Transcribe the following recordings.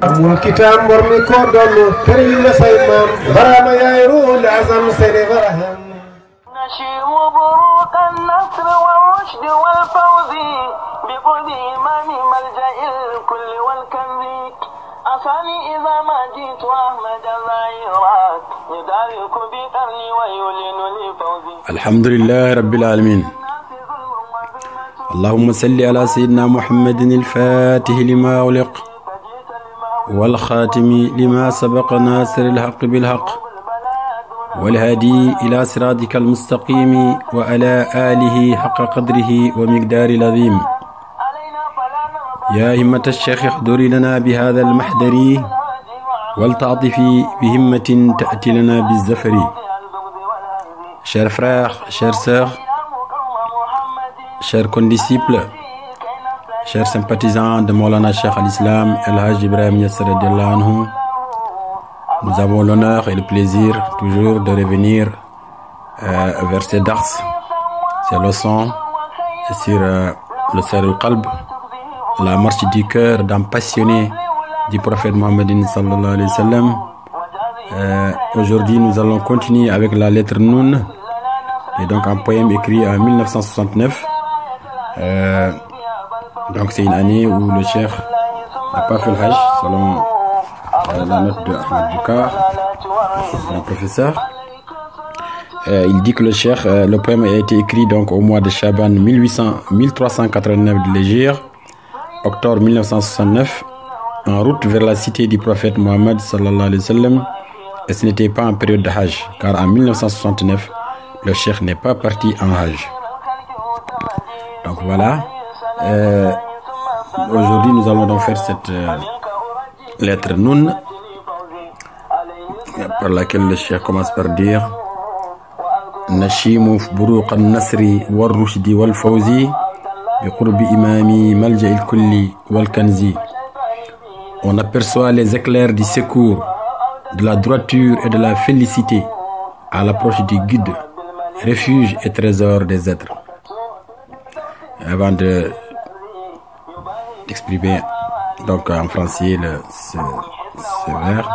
amul kitaab mbor mi ko doon këriñ la say maam baraama yaay ruul azam sene baraham نشيم بروق النصر والرشد والفوز بقرب إمام ملجأ الكل والكنز أصاني إذا ما جئت أحمد الظاهرات يدارك بقرني ويولن لي فوزي. الحمد لله رب العالمين. اللهم صل على سيدنا محمد الفاتح لما أغلق والخاتم لما سبق ناصر الحق بالحق والهادي إلى صراطك المستقيم وعلى آله حق قدره ومقدار العظيم. يا همة الشيخ احضري لنا بهذا المحضر والتعطفي بهمة تأتي لنا بالزفر. Chers frères, chères sœurs, chers condisciples, chers sympathisants de Maulana Cheikh al-Islam El Hajj Ibrahim Niass radiyallahu anhu, nous avons l'honneur et le plaisir toujours de revenir vers ces dars, ces leçons sur le Sar al-Qalb, la marche du cœur d'un passionné du prophète Mohammed sallallahu alayhi wa sallam. Aujourd'hui, nous allons continuer avec la lettre Noun, et donc un poème écrit en 1969. Donc c'est une année où le Cheikh n'a pas fait le Hajj, selon la note de Ahmed Boukar, un professeur. Il dit que le Cheikh, le poème a été écrit donc au mois de Chaban 1389 de l'Hégire, octobre 1969, en route vers la cité du prophète Mohammed sallallahu alayhi wa sallam. Et ce n'était pas en période de Hajj, car en 1969, le Cheikh n'est pas parti en Hajj. Donc voilà. Aujourd'hui, nous allons donc faire cette lettre Noun, par laquelle le Cheikh commence par dire Nashimu buruq al-nasri wal-rushdi wal-fawzi bi qurbi imami malja il-kulli wal-kanzi. On aperçoit les éclairs du secours, de la droiture et de la félicité à l'approche du guide, refuge et trésor des êtres. Avant d'exprimer donc en français ce vers,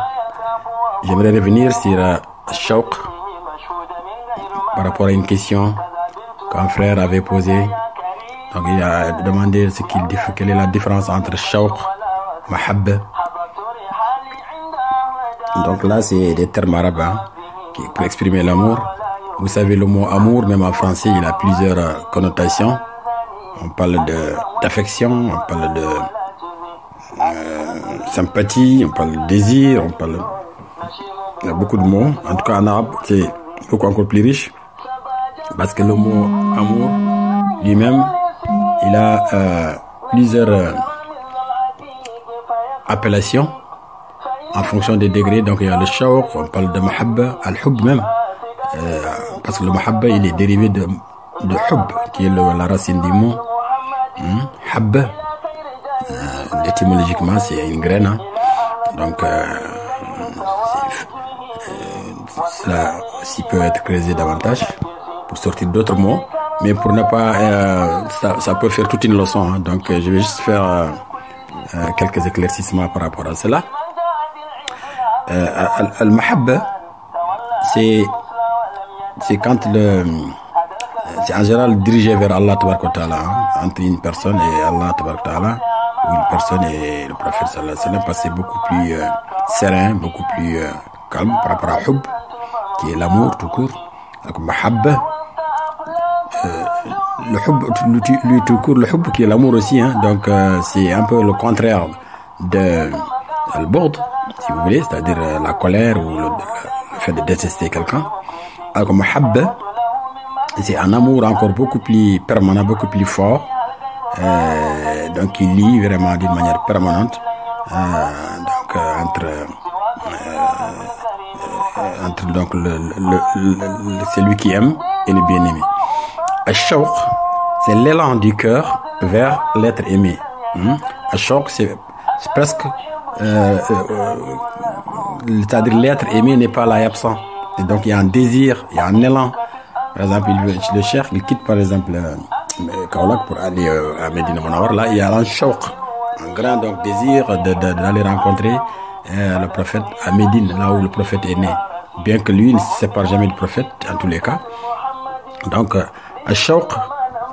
j'aimerais revenir sur Shawq par rapport à une question qu'un frère avait posée. Donc il a demandé quelle est la différence entre Shawq, Mahabba. Donc là, c'est des termes arabes pour exprimer l'amour. Vous savez, le mot amour, même en français, il a plusieurs connotations. On parle d'affection, on parle de sympathie, on parle de désir, on parle... Il y a beaucoup de mots. En tout cas, en arabe, c'est beaucoup encore plus riche. Parce que le mot amour, lui-même, il a plusieurs appellations en fonction des degrés. Donc il y a le shawq, on parle de mahabba, al-hub même, parce que le mahabba il est dérivé de hub, qui est la racine du mot habba. Étymologiquement c'est une graine, hein. Donc cela aussi peut être creusé davantage pour sortir d'autres mots, mais pour ne pas ça peut faire toute une leçon, hein. Donc je vais juste faire quelques éclaircissements par rapport à cela. Al-Mahabba, c'est quand c'est en général dirigé vers Allah Tabaraka Ta'ala, hein, entre une personne et Allah Tabaraka Ta'ala, ou une personne et le prophète sallallahu alayhi wa sallam, parce que c'est beaucoup plus serein, beaucoup plus calme par rapport à Hub, qui est l'amour tout court. Donc Mahabba, le Hub, lui tout court, le Hub qui est l'amour aussi, hein, donc c'est un peu le contraire de Al-Bord, si vous voulez, c'est-à-dire la colère ou le fait de détester quelqu'un. Alors que Mahabba, c'est un amour encore beaucoup plus permanent, beaucoup plus fort, donc qui lie vraiment d'une manière permanente donc entre donc celui qui aime et le bien-aimé. Al-Shawq, c'est l'élan du cœur vers l'être aimé. Al-Shawq, c'est presque c'est-à-dire l'être aimé n'est pas là absent. Et donc il y a un désir, il y a un élan. Par exemple, le cheikh, il quitte par exemple Kaolack pour aller à Médina Munawwara. Là, il y a un shawq, un grand donc désir d'aller rencontrer le prophète à Médine, là où le prophète est né. Bien que lui ne se sépare jamais du prophète, en tous les cas. Donc, al-shawq,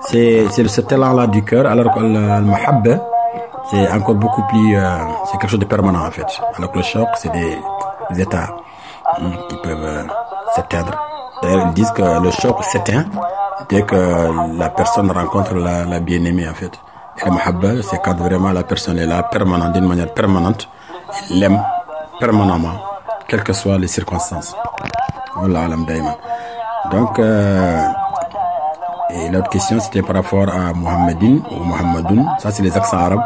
c'est cet élan-là du cœur, alors que le-mahabba, c'est encore beaucoup plus, c'est quelque chose de permanent en fait. Alors que le shawq, c'est des états qui peuvent s'éteindre. D'ailleurs, ils disent que le shawq s'éteint dès que la personne rencontre la bien-aimée en fait. Et le mahabba, c'est quand vraiment la personne est là, permanente, d'une manière permanente, elle l'aime permanemment, quelles que soient les circonstances. Voilà, alam daïman. Donc, et l'autre question, c'était par rapport à Muhammadin ou Muhammadoun. Ça, c'est les accents arabes.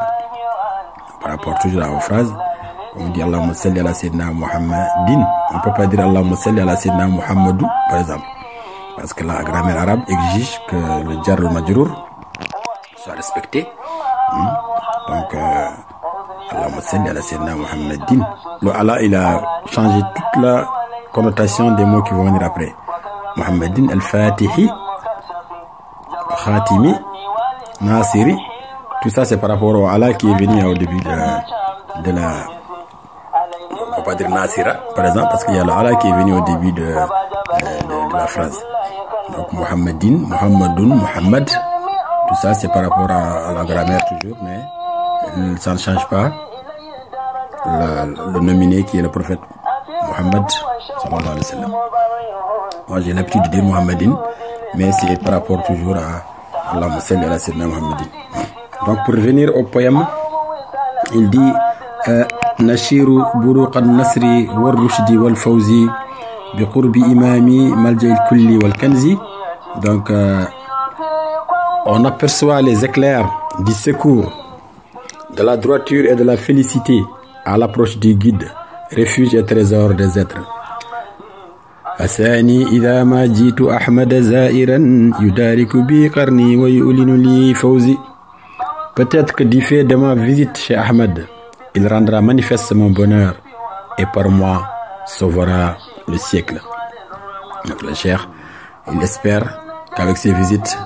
Par rapport toujours aux phrases. On dit Allahumma salli ala sayyidina Muhammadin. On ne peut pas dire Allahumma salli ala sayyidina Muhammadou, par exemple. Parce que la grammaire arabe exige que le jar al majrour soit respecté. Donc, Allahumma salli ala sayyidina Muhammadin. Le Allah, il a changé toute la connotation des mots qui vont venir après. Muhammadin al-Fatihi, Khatimi, Nasiri. Tout ça, c'est par rapport au Allah qui est venu au début de la... On ne peut pas dire Nasira, par exemple, parce qu'il y a le Allah qui est venu au début de la phrase. Donc, Muhammadin, Muhammadoun, Muhammad. Tout ça, c'est par rapport à la grammaire toujours, mais ça ne change pas le nominé qui est le prophète Muhammad, sallallahu alayhi wa sallam. Moi, j'ai l'habitude de dire Muhammadin, mais c'est par rapport toujours à Allahumma salli ala sayyidina Muhammadin. Donc, pour revenir au poème, il dit Nashiru buruq al-nasri wal-rushdi wal-fawzi bi qurbi imami malja al-kulli wal-kanzi. Donc, on aperçoit les éclairs du secours, de la droiture et de la félicité à l'approche du guide, refuge et trésor des êtres. Asani idha ma jitu Ahmad zairan yudariku bi qarni wa yulinu li fawzi. Peut-être que du fait de ma visite chez Ahmad, il rendra manifeste mon bonheur et par moi sauvera le siècle. Donc le cheikh, il espère qu'avec ses visites,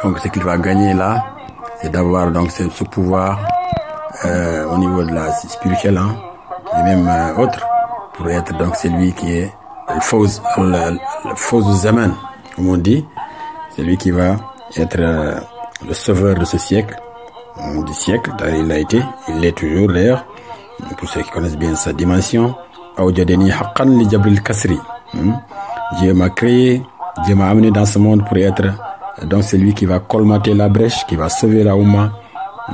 donc ce qu'il va gagner là, c'est d'avoir donc ce pouvoir au niveau de la spirituelle, hein, et même autre, pour être donc celui qui est le fawz zaman, comme on dit, celui qui va être le sauveur de ce siècle, du siècle, il l'est toujours d'ailleurs, pour ceux qui connaissent bien sa dimension. Dieu m'a créé, Dieu m'a amené dans ce monde pour être donc celui qui va colmater la brèche, qui va sauver la Oumma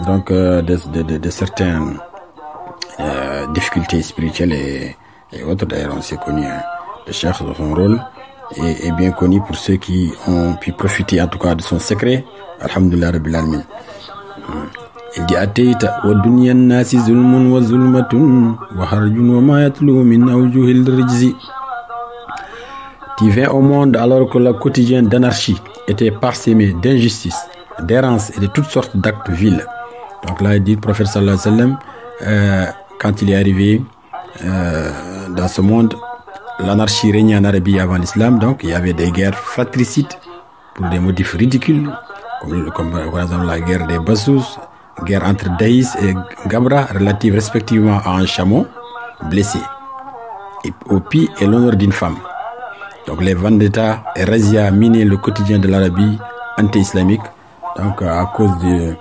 donc de certaines difficultés spirituelles et autres. D'ailleurs, on s'est connu, le cheikh, son rôle est bien connu pour ceux qui ont pu profiter en tout cas de son secret. Alhamdulillah Rabbil Alamin. Il dit Ataita wa dunyan nasi zulmun wa zulmatun wa harjun wa ma yatlu min awjuhil rijzi. Tu viens au monde alors que le quotidien d'anarchie était parsemé d'injustice, d'errance et de toutes sortes d'actes vils. Donc là, il dit le prophète sallallahu alayhi wa sallam, quand il est arrivé dans ce monde, l'anarchie régnait en Arabie avant l'islam, donc il y avait des guerres fratricides pour des motifs ridicules, comme par exemple la guerre des Bassous, guerre entre Daïs et Gabra, relative respectivement à un chameau blessé, et au pis et l'honneur d'une femme. Donc les vendettas et razzias minaient le quotidien de l'Arabie anti-islamique, donc à cause de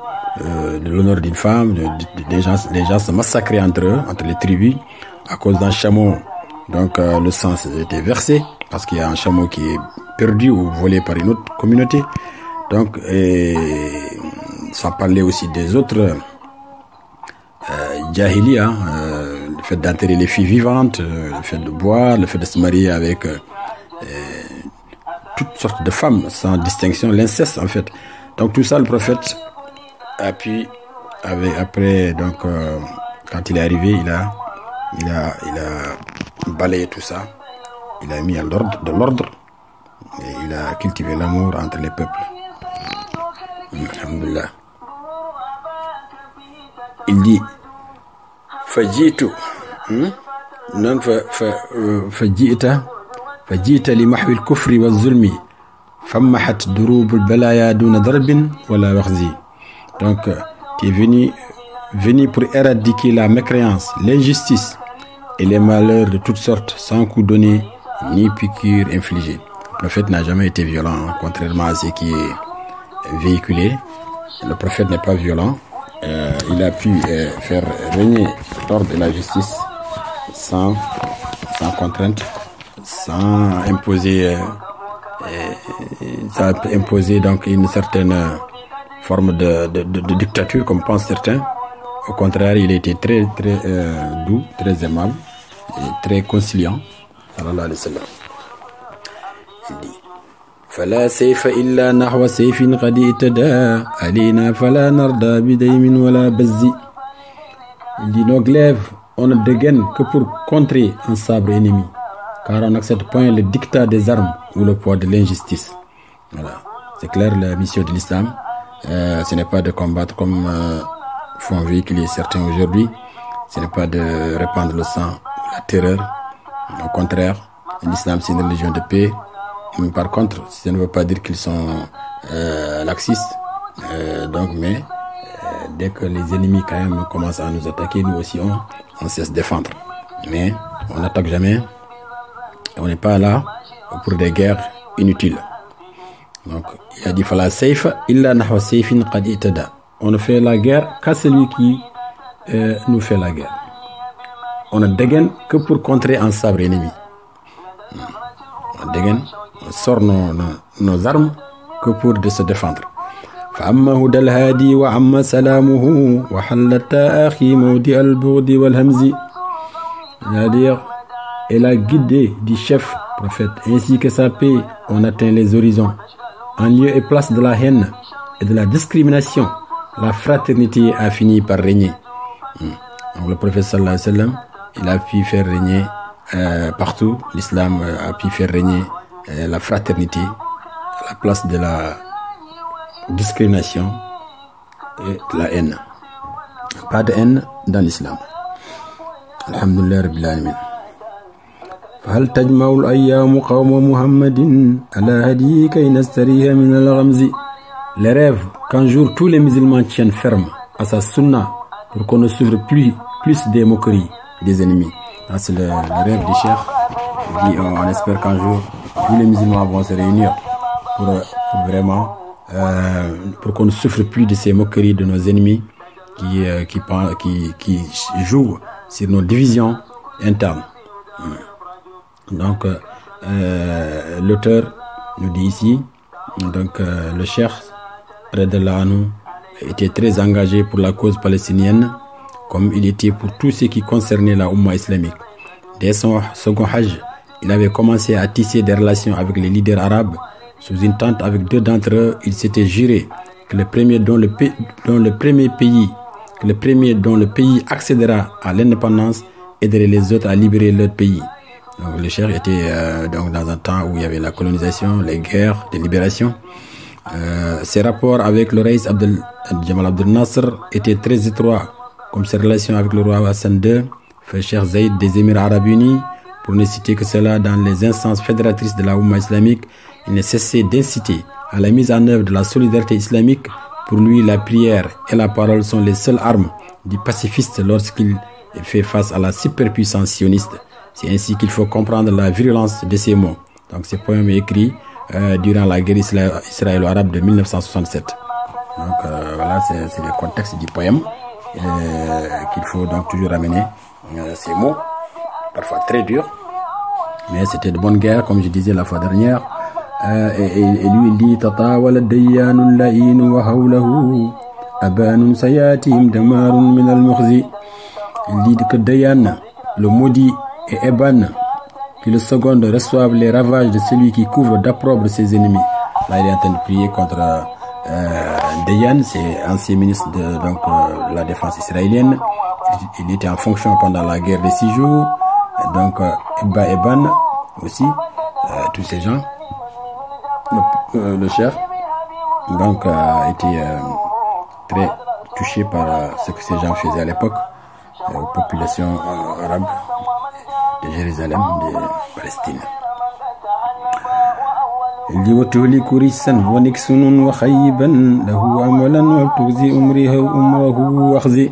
l'honneur d'une femme, les gens se massacraient entre eux, entre les tribus, à cause d'un chameau. Donc le sang était versé, parce qu'il y a un chameau qui est perdu ou volé par une autre communauté. Donc, sans parler aussi des autres jahili, le fait d'enterrer les filles vivantes, le fait de boire, le fait de se marier avec toutes sortes de femmes sans distinction, l'inceste en fait. Donc tout ça, le prophète a pu, après, donc quand il est arrivé, il a balayé tout ça, il a mis de l'ordre et il a cultivé l'amour entre les peuples. Alhamdulillah. Il dit fajitu non fajita li mahwi al-kufri wa zulmi fammahat durub al-balaya duna darbin wala wakhzi. Donc, tu es venu pour éradiquer la mécréance, l'injustice et les malheurs de toutes sortes, sans coup donné ni piqûre infligée. Le prophète n'a jamais été violent, hein, contrairement à ce qui est véhiculé. Le prophète n'est pas violent. Il a pu faire régner l'ordre de la justice sans contrainte, sans imposer donc une certaine forme de dictature comme pensent certains. Au contraire, il était très doux, très aimable et très conciliant. Sallallahu alayhi wa sallam. Il dit فلا سيف إلا نحو سيف قد اعتدى علينا فلا نرضى بديم ولا بز. Il dit nos glaives on ne dégaine que pour contrer un sabre ennemi, car on n'accepte point le dictat des armes ou le poids de l'injustice. Voilà, c'est clair, la mission de l'islam, ce n'est pas de combattre comme font véhiculer certains aujourd'hui, ce n'est pas de répandre le sang ou la terreur. Au contraire, l'islam c'est une religion de paix. Par contre, ça ne veut pas dire qu'ils sont laxistes. Mais dès que les ennemis quand même commencent à nous attaquer, nous aussi on sait se défendre. Mais on n'attaque jamais. On n'est pas là pour des guerres inutiles. Donc il a dit fala sayfa illa nahwa sayfin qad itada. On ne fait la guerre qu'à celui qui nous fait la guerre. On ne dégaine que pour contrer un sabre ennemi. On dégaine, on sort nos armes que pour de se défendre. فأما هدى الهادي وعم سلامه وحل التآخي موضع البغض والهمز. C'est-à-dire, elle a guidé du chef prophète ainsi que sa paix, on atteint les horizons. En lieu et place de la haine et de la discrimination, la fraternité a fini par régner. Donc le prophète sallallahu alayhi wa sallam, il a pu faire régner partout, l'islam a pu faire régner la fraternité à la place de la discrimination et de la haine. Pas de haine dans l'islam. Alhamdulillah Rabbil Alamin. فهل تجمع الأيام قوم محمد على هديه كي نستريح من الغمز. Les rêves qu'un jour tous les musulmans tiennent ferme à sa sunna pour qu'on ne souffre plus des moqueries des ennemis. C'est le rêve du cheikh. Il dit on espère qu'un jour tous les musulmans vont se réunir pour vraiment pour qu'on ne souffre plus de ces moqueries de nos ennemis qui jouent sur nos divisions internes. Donc l'auteur nous dit ici, donc le cheikh radhiyallahu anhu était très engagé pour la cause palestinienne, comme il était pour tout ce qui concernait la Oumma islamique. Dès son second hajj, il avait commencé à tisser des relations avec les leaders arabes. Sous une tente avec deux d'entre eux, il s'était juré que le premier dont le pays accédera à l'indépendance aiderait les autres à libérer leur pays. Donc le cheikh était donc dans un temps où il y avait la colonisation, les guerres de libération. Ses rapports avec le Raïs Jamal Abdel Nasser étaient très étroits, comme ses relations avec le roi Hassan II, fait Cheikh Zayed des Émirats Arabes Unis. Pour ne citer que cela, dans les instances fédératrices de la Oumma islamique, il ne cessait d'inciter à la mise en œuvre de la solidarité islamique. Pour lui, la prière et la parole sont les seules armes du pacifiste lorsqu'il fait face à la superpuissance sioniste. C'est ainsi qu'il faut comprendre la virulence de ces mots. Donc, ce poème est écrit durant la guerre israélo-arabe de 1967. Donc, voilà, c'est le contexte du poème qu'il faut donc toujours amener ces mots, parfois très durs, mais c'était de bonne guerre, comme je disais la fois dernière. Et lui, il dit Tatawala dayyanu la'inu wa hawlahu abanun sayatim damarun min al-mukhzi. Il dit que Dayan, le maudit, et Eban, qui le second reçoivent les ravages de celui qui couvre d'opprobre ses ennemis. Là, il est en train de prier contre Dayan, c'est ancien ministre de la défense israélienne. Il était en fonction pendant la guerre des 6 jours. Donc, Eban aussi, tous ces gens. Le chef donc a été très touché par ce que ces gens faisaient à l'époque aux populations arabes de Jérusalem, de Palestine. Il dit وتهلك رجسا ونكسن وخيبا له عملا وتغزي أمره وأخزي.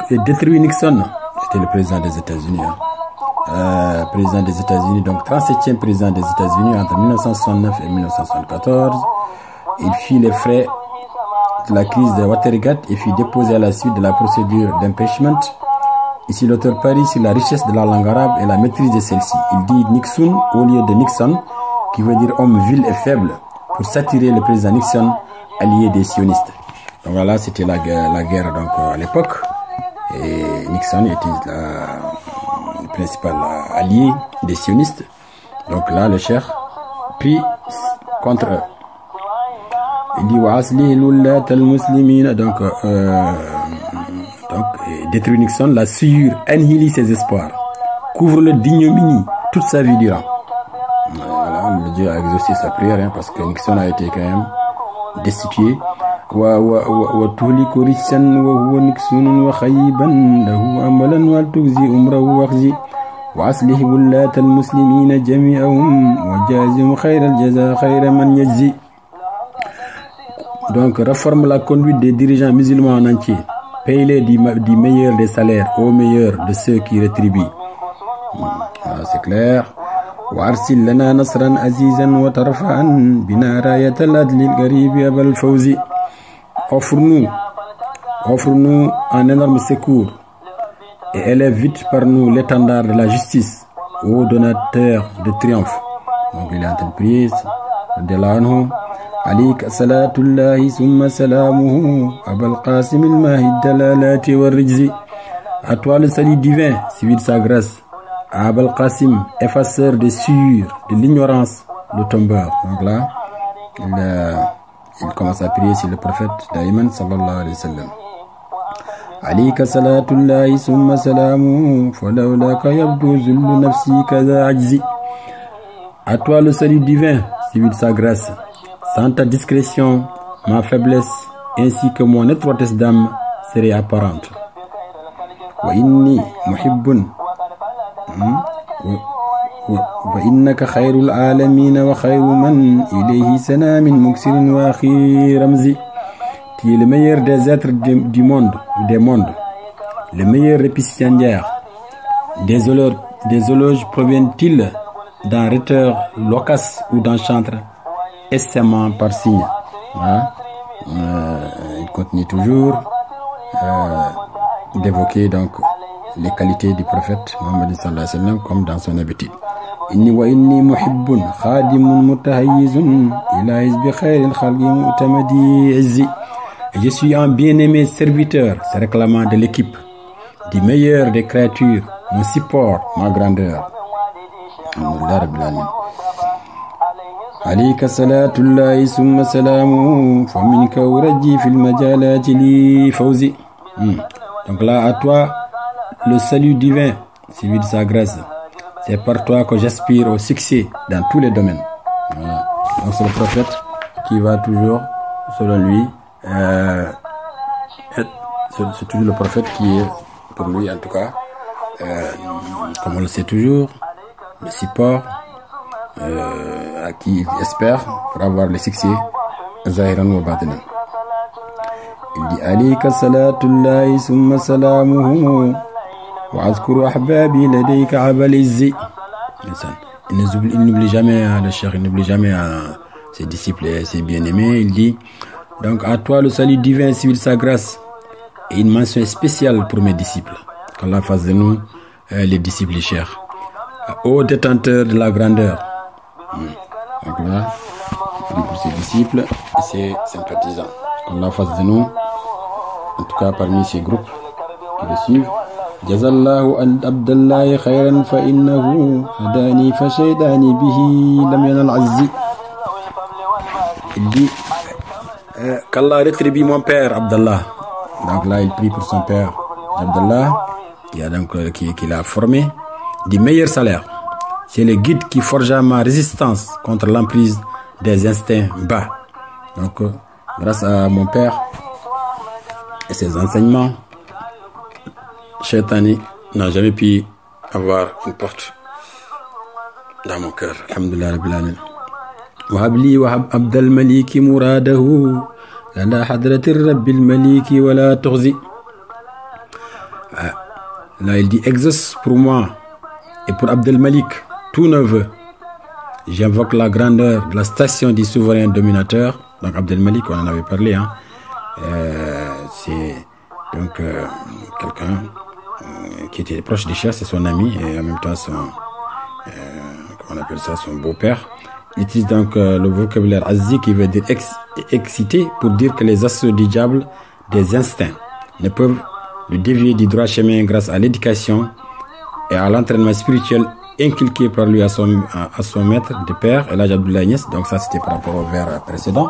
Il détruit Nixon, c'était le président des États-Unis. Président des États-Unis, donc 37e président des États-Unis entre 1969 et 1974. Il fit les frais de la crise de Watergate et fut déposé à la suite de la procédure d'impeachment. Ici, l'auteur parie sur la richesse de la langue arabe et la maîtrise de celle-ci. Il dit Nixon au lieu de Nixon, qui veut dire homme vil et faible, pour satirer le président Nixon, allié des sionistes. Donc voilà, c'était la guerre donc, à l'époque. Et Nixon était le principal allié des sionistes. Donc là, le cheikh prie contre eux. Il dit donc détruit Nixon, la souillure annihile ses espoirs, couvre-le d'ignominie toute sa vie durant. Voilà, le Dieu a exaucé sa prière, hein, parce que Nixon a été quand même destitué. Donc réforme la conduite des dirigeants musulmans en entier. Paye-les du meilleur des salaires au meilleur de ceux qui rétribuent. Voilà, c'est clair. وارسل لنا نصرا عزيزا وترفعا بنا راية العدل القريب أبا الفوز. Offre-nous un énorme secours et élève vite par nous l'étendard de la justice, ô donateur de triomphe. Donc il est en train de prier de l'anhu. عليك صلاة الله ثم سلامه أبا القاسم الماهي الدلالات والرجز. À toi le salut divin, suivi de sa grâce. Abel Qasim, effaceur des sûrs, de l'ignorance, le tombeur. Donc là, il commence à prier sur le prophète Daïman sallallahu alayhi wa sallam. عليك صلاة الله ثم سلامه فلولاك يبدو ذل نفسي كذا عجزي. À toi le salut divin, suivi de sa grâce. Sans ta discrétion, ma faiblesse ainsi que mon étroitesse d'âme serait apparente. وإني محب وإنك خير العالمين وخير من إليه سنا من مكسر وأخي رمزي. Tu es le meilleur des êtres du monde, des mondes, le meilleur récipiendaire. Des éloges proviennent-ils d'un rhéteur loquace ou d'un chantre aisément par signe? Voilà. Il continue toujours d'évoquer donc les qualités du prophète Mohammed sallallahu alayhi wa sallam comme dans son habitude. Inni wa inni muhibbun khadimun mutahayyizun ila hizbi khairil khalqi mu'tamadi izzi. Je suis un bien-aimé serviteur, se réclamant de l'équipe, du meilleur des créatures, mon support, ma grandeur. Alhamdulillah rabbil alamin. عليك صلاة الله ثم سلامه فمنك أرجي في المجالات لي فوزي. Donc là, à toi, le salut divin, suivi de sa grâce. C'est par toi que j'aspire au succès dans tous les domaines. Voilà. Donc c'est le prophète qui va toujours, selon lui, c'est toujours le prophète qui est, pour lui en tout cas, comme on le sait toujours, le support à qui il espère pour avoir le succès zahiran wa batinan. Il dit alayka salatullahi summa salamuhu wa azkuru ahbabi ladayka abal izzi. Il n'oublie jamais le cheikh, il n'oublie jamais ses disciples et ses bien-aimés. Il dit donc à toi le salut divin civil sa grâce et une mention spéciale pour mes disciples. Qu'Allah fasse de nous les disciples du cheikh, ô détenteur de la grandeur. Donc là, pour ses disciples et ses sympathisants. Qu'Allah fasse de nous, en tout cas parmi ces groupes qui le suivent. Jazallahu an abdallahi khayran fa innahu hadani fa shaydani bihi lam yanal azzi. Il dit qu'Allah rétribue mon père Abdallah. Donc là, il prie pour son père Abdallah, qui l'a formé du meilleur salaire. C'est le guide qui forgea ma résistance contre l'emprise des instincts bas. Donc, grâce à mon père et ses enseignements, Shaitani n'a jamais pu avoir une porte dans mon cœur. Alhamdulillah Rabbil Alamin. وهب لي وهب عبد الملك مراده لنا حضرة الرب الملك ولا تخزي. Là il dit exauce pour moi et pour Abdel Malik tout neveu. J'invoque la grandeur de la station du souverain dominateur. Donc Abdel Malik, on en avait parlé, hein. C'est donc quelqu'un qui était proche des chefs, c'est son ami et en même temps son, comment on appelle ça, son beau-père. Il utilise donc le vocabulaire azzi qui veut dire excité pour dire que les assauts du diable des instincts ne peuvent le dévier du droit chemin grâce à l'éducation et à l'entraînement spirituel inculqué par lui à son maître de père, El Hadj Abdoulaye Niass. Donc ça c'était par rapport au vers précédent.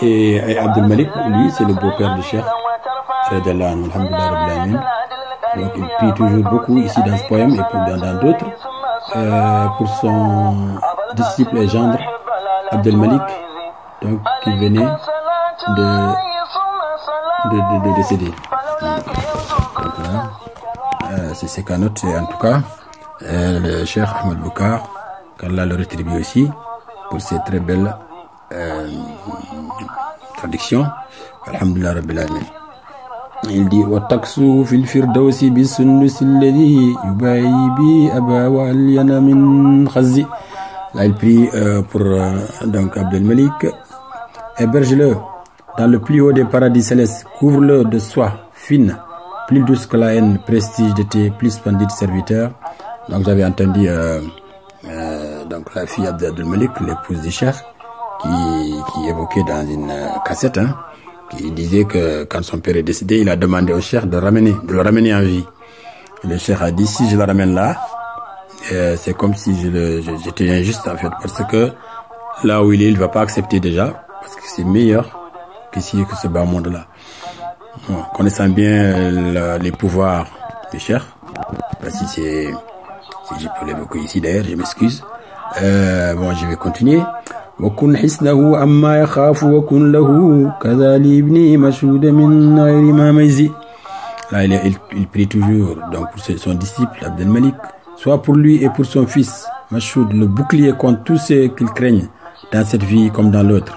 Et Abdel Malik, lui, c'est le beau-père du Cheikh. Donc il prie toujours beaucoup ici dans ce poème et dans d'autres pour son disciple et gendre Abdel Malik, donc qui venait de décéder. Donc là, c'est ce qu'a noté en tout cas le Cheikh Ahmed Boukar, qu'Allah le rétribue aussi pour ces très belles traductions. Alhamdulillah Rabbil Alamin. Il dit وَتَقْسُوا فِي الْفِرْدَوْسِ بِالسُّنُّسِ الَّذِي يُبَايِي بِي أَبَا وَأَلْيَنَ مِنْ خَزِّ. Là il prie pour donc Abdel Malik. Héberge-le dans le plus haut des paradis célestes, couvre-le de soie fine, plus douce que la haine, prestige de tes plus splendides serviteurs. Donc j'avais entendu donc la fille Abdel Malik, l'épouse du Cheikh, qui évoquait dans une cassette, hein, qui disait que quand son père est décédé, il a demandé au Cheikh de le ramener en vie. Et le Cheikh a dit, si je le ramène là, c'est comme si j'étais injuste en fait, parce que là où il est, il ne va pas accepter déjà, parce que c'est meilleur qu'ici, que ce bas monde-là. Bon, connaissant bien les pouvoirs du Cheikh, si je peux l'évoquer ici d'ailleurs, je m'excuse. Bon, je vais continuer. وكن حسنه عما يخاف وكن له كذا لابني مشهود من غير ما ميزي. Là il prie toujours donc pour son disciple Abdel Malik, soit pour lui et pour son fils Mashoud, le bouclier contre tous ceux qu'ils craignent dans cette vie comme dans l'autre.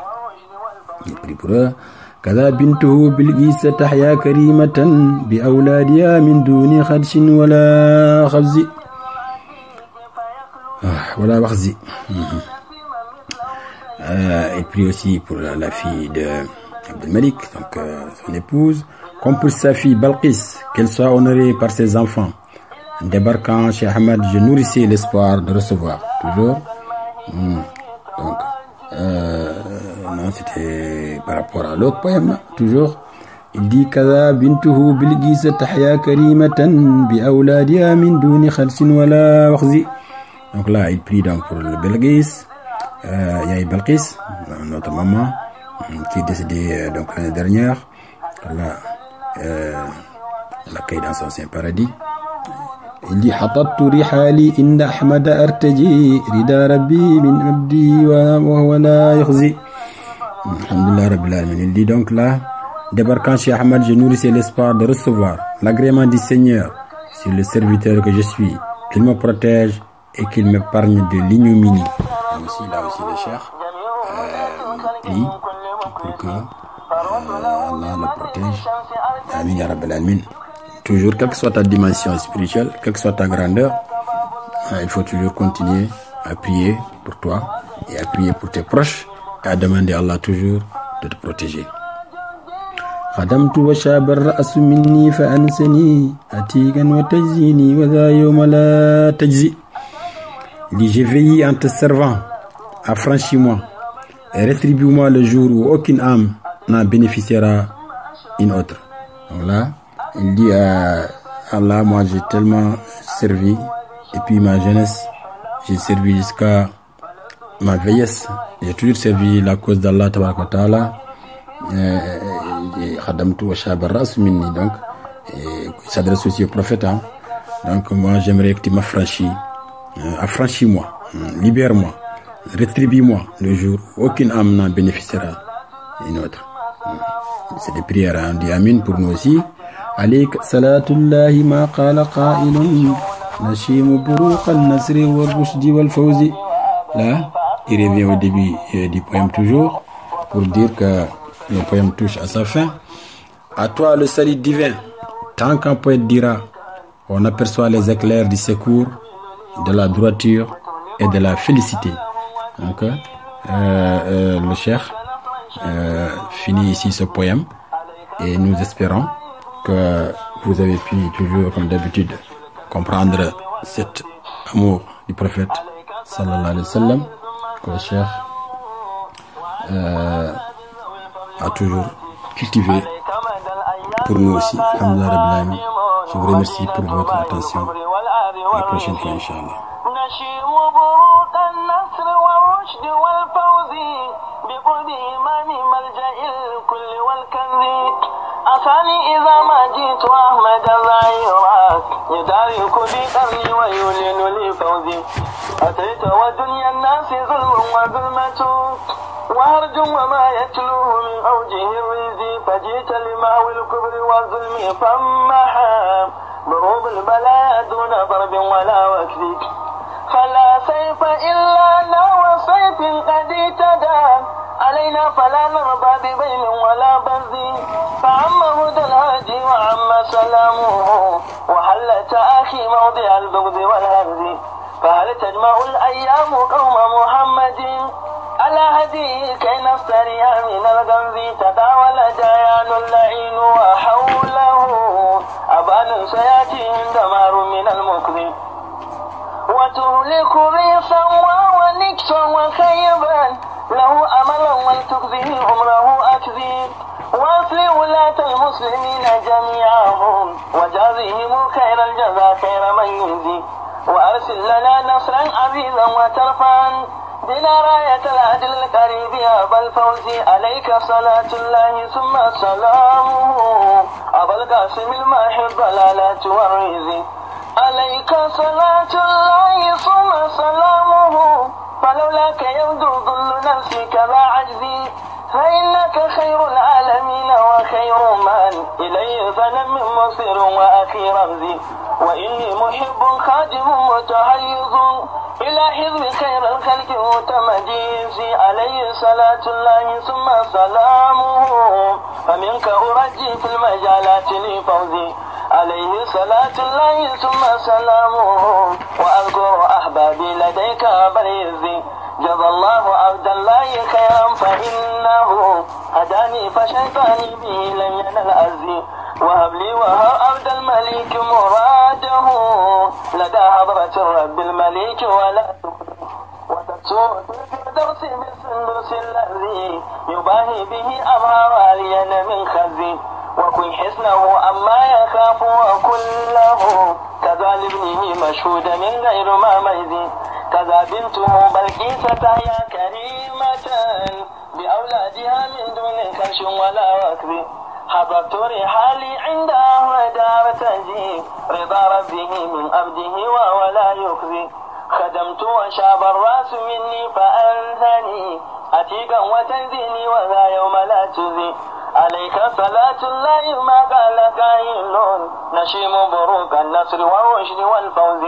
Il prie pour eux. كذا بنته بالقيس تحيا كريمة بأولادها من دون خدش ولا خبز ولا وخز. Il prie aussi pour la fille de Abdel Malik, donc son épouse, comme pour sa fille Balqis, qu'elle soit honorée par ses enfants. Débarquant chez Ahmad, je nourrissais l'espoir de recevoir. Toujours. Donc, non, c'était par rapport à l'autre poème. Toujours. Il dit Kaza bintuhu bilgis tahya karimatan bi awladiha min duni khalsin wala wakhzi. Donc là, il prie donc pour le Belgis. Yahi Balqis, notre maman, qui est décédée donc l'année dernière. Là, l'accueil dans son saint paradis. Il dit Hatattu rihali inda Ahmad artaji rida rabbi min abdi wa huwa la yakhzi. Alhamdulillah Rabbil Alamin. Il dit donc là, débarquant chez Ahmad, je nourrissais l'espoir de recevoir l'agrément du Seigneur sur le serviteur que je suis, qu'il me protège et qu'il m'épargne de l'ignominie. Là aussi le Cheikh prie pour que Allah le protège. Amin ya Rabbil Alamin. Toujours, quelle que soit ta dimension spirituelle, quelle que soit ta grandeur, il faut toujours continuer à prier pour toi et à prier pour tes proches et à demander à Allah toujours de te protéger. خدمت وشاب الرأس مني فأنسني أتيقا وتجزيني وذا يوم لا تجزي. J'ai veillé en te servant, affranchis-moi et rétribue-moi le jour où aucune âme n'en bénéficiera une autre. Donc là, il dit à Allah, moi j'ai tellement servi, et puis ma jeunesse, j'ai servi jusqu'à ma vieillesse. J'ai toujours servi la cause d'Allah tabaraka wa ta'ala. Khadamtu wa shabar ras minni, donc il s'adresse aussi au prophète, hein. Donc moi j'aimerais que tu m'affranchis, affranchis-moi, libère-moi, rétribue-moi le jour où aucune âme n'en bénéficiera une autre. C'est des prières, hein. On dit Amin pour nous aussi. عليك صلاة الله ما قال قائل نشيم بروق النصر والرشد والفوز. Là, il revient au début du poème toujours pour dire que le poème touche à sa fin. À toi le salut divin, tant qu'un poète dira, on aperçoit les éclairs du secours, de la droiture et de la félicité. Donc, le cheikh finit ici ce poème et nous espérons que vous avez pu toujours, comme d'habitude, comprendre cet amour du prophète sallallahu alayhi wa sallam que le cheikh a toujours cultivé pour nous aussi. Alhamdulillah Rabbil Alamin. Je vous remercie pour votre attention. À la prochaine fois, Inch'Allah. أفاني إذا ما جيت أحمد الظهيرات يدارك بقرني ويولن لي فوزي. أتيت ودنيا الناس ظلم وظلمة وهرج وما يتلوه من أوجه الرزي. فجيت لمهو الكبر والظلم فمحا ضروب البلايا دون ضرب ولا وكذب. فلا سيف إلا ناوى سيف قد اهتدى علينا فلا نرضى ببين ولا بذي. فعم هدى الهادي وعم سلامه وحل تآخي موضع البغض والهرز. فهل تجمع الأيام قوم محمد على هديه كي نفتريها من الغمز. تداول جيان اللعين وحوله أبان سياتيهم دمار من المكذب. وتهلك ريصا ونكسا وخيبا له أملا ولتكذه عمره أكذب. واصل ولاة المسلمين جميعهم وجازهم خير الجزاء خير من يجزي. وأرسل لنا نصرا عزيزا وترفعا بنا راية العدل القريب أبا الفوز. عليك صلاة الله ثم سلامه أبا القاسم الماحي الضلالات والرزق. عليك صلاة الله ثم سلامه فلولاك يبدو ظل نفسك ذا عجزي. فإنك خير العالمين وخير من إليه فنم مصير وأخي رمزي. وإني محب خادم متحيز إلى حزب خير الخلق متمجيز. عليه صلاة الله ثم سلامه فمنك أرجي في المجالات لفوزي. عليه صلاة الله ثم سلامه وأذكر أحبابي لديك بريزي. جزى الله عبد الله خيرا فإنه هداني فشيطاني به لم ينل أزي. وهب لي وهب عبد الملك مراده لدى حضرة الرب الملك ولا وتسوء الدرس بالسندس الذي يباهي به أبهار الين من خزي. وكن حسنه أما يخاف وكله كذا لابنه مشهود من غير ما ميزي. كذا بنته بلقيسة يا كريمة بأولادها من دون كرش ولا وكذ. حضرت رحالي عند أهود أرتجي رضا ربه من أبده ولا يكذي. خدمت وشاب الراس مني فأنثني أتيكا وتنزيني وذا يوم لا تزي. عليك صلاة الله ما قال قائل نشيم بروك النصر والرشد والفوز.